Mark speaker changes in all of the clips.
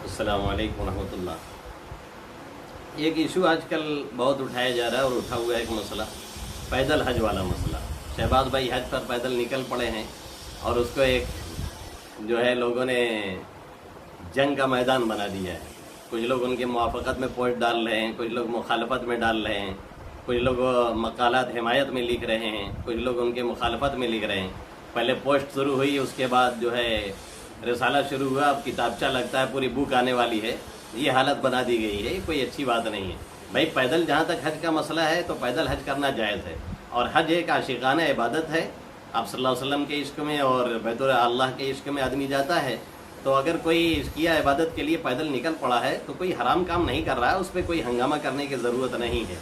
Speaker 1: अस्सलाम वालेकुम रहमतुल्लाह। एक इशू आजकल बहुत उठाया जा रहा है और उठा हुआ है एक मसला, पैदल हज वाला मसला। शहबाज भाई हज पर पैदल निकल पड़े हैं और उसको एक जो है लोगों ने जंग का मैदान बना दिया है। कुछ लोग उनके मुआफ़क़त में पोस्ट डाल रहे हैं, कुछ लोग मुखालफत में डाल रहे हैं, कुछ लोग मकालात हिमायत में लिख रहे हैं, कुछ लोग उनके मुखालफत में लिख रहे हैं। पहले पोस्ट शुरू हुई, उसके बाद जो है रिसाला शुरू हुआ, अब किताबचा लगता है पूरी बुक आने वाली है। ये हालत बना दी गई है, ये कोई अच्छी बात नहीं है भाई। पैदल जहाँ तक हज का मसला है तो पैदल हज करना जायज़ है, और हज एक आशिकाना इबादत है। आप सल्लल्लाहु अलैहि वसल्लम के इश्क में और बैतुल अल्लाह के इश्क में आदमी जाता है, तो अगर कोई किया इबादत के लिए पैदल निकल पड़ा है तो कोई हराम काम नहीं कर रहा है, उस पर कोई हंगामा करने की ज़रूरत नहीं है,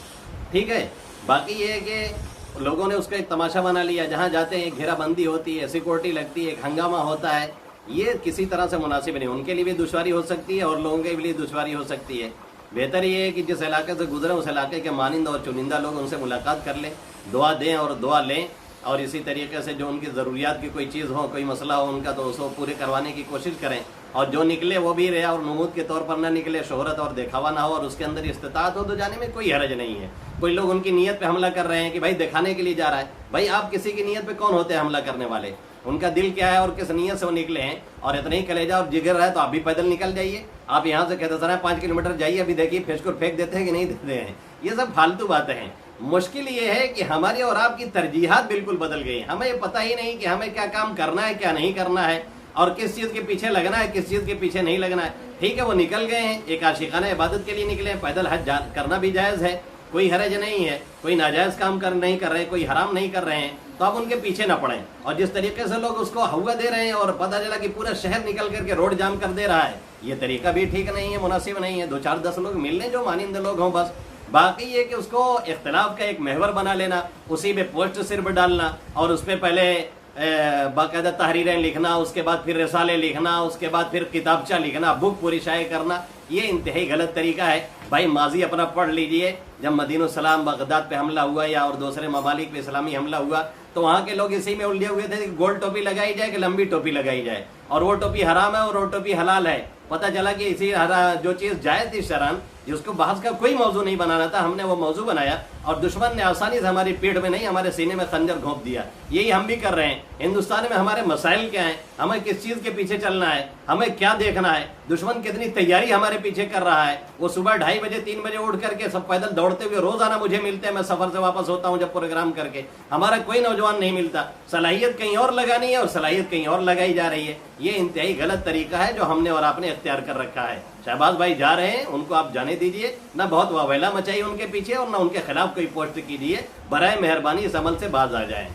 Speaker 1: ठीक है। बाकी ये है कि लोगों ने उसका एक तमाशा बना लिया, जहाँ जाते हैं एक घेराबंदी होती है, सिक्योरिटी लगती है, एक हंगामा होता है। ये किसी तरह से मुनासिब नहीं, उनके लिए भी दुश्वारी हो सकती है और लोगों के लिए दुश्वारी हो सकती है। बेहतर ये है कि जिस इलाके से गुजरे उस इलाके के मानिंद और चुनिंदा लोग, उनसे मुलाकात कर लें, दुआ दें और दुआ लें, और इसी तरीके से जो उनकी ज़रूरियात की कोई चीज़ हो, कोई मसला हो उनका, तो उसको पूरे करवाने की कोशिश करें। और जो निकले वो भी रहे और नमूद के तौर पर ना निकले, शोहरत और दिखावा ना हो, और उसके अंदर इस्तिताअत हो तो जाने में कोई हरज नहीं है। कोई लोग उनकी नीयत पे हमला कर रहे हैं कि भाई दिखाने के लिए जा रहा है। भाई आप किसी की नीयत पे कौन होते हैं हमला करने वाले? उनका दिल क्या है और किस नीयत से वो निकले हैं। और इतना ही कलेजा और जिगर है तो आप भी पैदल निकल जाइए। आप यहाँ से कहते सर 5 किलोमीटर जाइए, अभी देखिए फेंक फेंक देते हैं कि नहीं देते हैं। ये सब फालतू बातें हैं। मुश्किल ये है कि हमारी और आपकी तरजीहात बिल्कुल बदल गई। हमें ये पता ही नहीं कि हमें क्या काम करना है, क्या नहीं करना है, और किस चीज़ के पीछे लगना है, किस चीज़ के पीछे नहीं लगना है। ठीक है, वो निकल गए हैं, एक आशिकाना इबादत के लिए निकले हैं, पैदल हज करना भी जायज़ है, कोई हरज नहीं है, कोई नाजायज़ काम नहीं कर रहे हैं, कोई हराम नहीं कर रहे हैं, तो आप उनके पीछे ना पड़ें। और जिस तरीके से लोग उसको हवा दे रहे हैं और पता चला कि पूरा शहर निकल करके रोड जाम कर दे रहा है, ये तरीका भी ठीक नहीं है, मुनासिब नहीं है। 2-4-10 लोग मिल लें जो मानिंदे लोग हों बस। बाकी ये कि उसको इख्तिलाफ का एक महवर बना लेना, उसी पे पोस्ट सिर्फ डालना और उस पर पहले बाकायदा तहरीरें लिखना, उसके बाद फिर रिसाले लिखना, उसके बाद फिर किताबचा लिखना, बुक पूरी शाये करना, ये इंतहाई गलत तरीका है। भाई माजी अपना पढ़ लीजिए, जब मदीनुस्सलाम बगदाद पे हमला हुआ या और दूसरे ममालिक पे इस्लामी हमला हुआ, तो वहाँ के लोग इसी में उलझे हुए थे कि गोल टोपी लगाई जाए कि लंबी टोपी लगाई जाए, और वो टोपी हराम है और वो टोपी हलाल है। पता चला कि इसी जो चीज़ जायज़ थी शरअन, जिसको बहस का कोई मौजू नहीं बनाना था, हमने वो मौजू बनाया और दुश्मन ने आसानी से हमारी पीठ में नहीं हमारे सीने में खंजर घोंप दिया। यही हम भी कर रहे हैं। हिंदुस्तान में हमारे मसाइल क्या हैं, हमें किस चीज़ के पीछे चलना है, हमें क्या देखना है, दुश्मन कितनी तैयारी हमारे पीछे कर रहा है। वो सुबह 2:30 बजे 3 बजे उठ करके सब पैदल दौड़ते हुए रोजाना मुझे मिलते हैं। मैं सफर से वापस होता हूँ जब प्रोग्राम करके, हमारा कोई नौजवान नहीं मिलता। सलाहियत कहीं और लगानी है और सलाहियत कहीं और लगाई जा रही है। ये इंतहाई गलत तरीका है जो हमने और आपने इख्तियार कर रखा है। शहबाज भाई जा रहे हैं, उनको आप जाने दीजिए, ना बहुत वावेला मचाइए उनके पीछे और ना उनके खिलाफ कोई पोस्ट कीजिए। बराए मेहरबानी इस अमल से बाज आ जाए।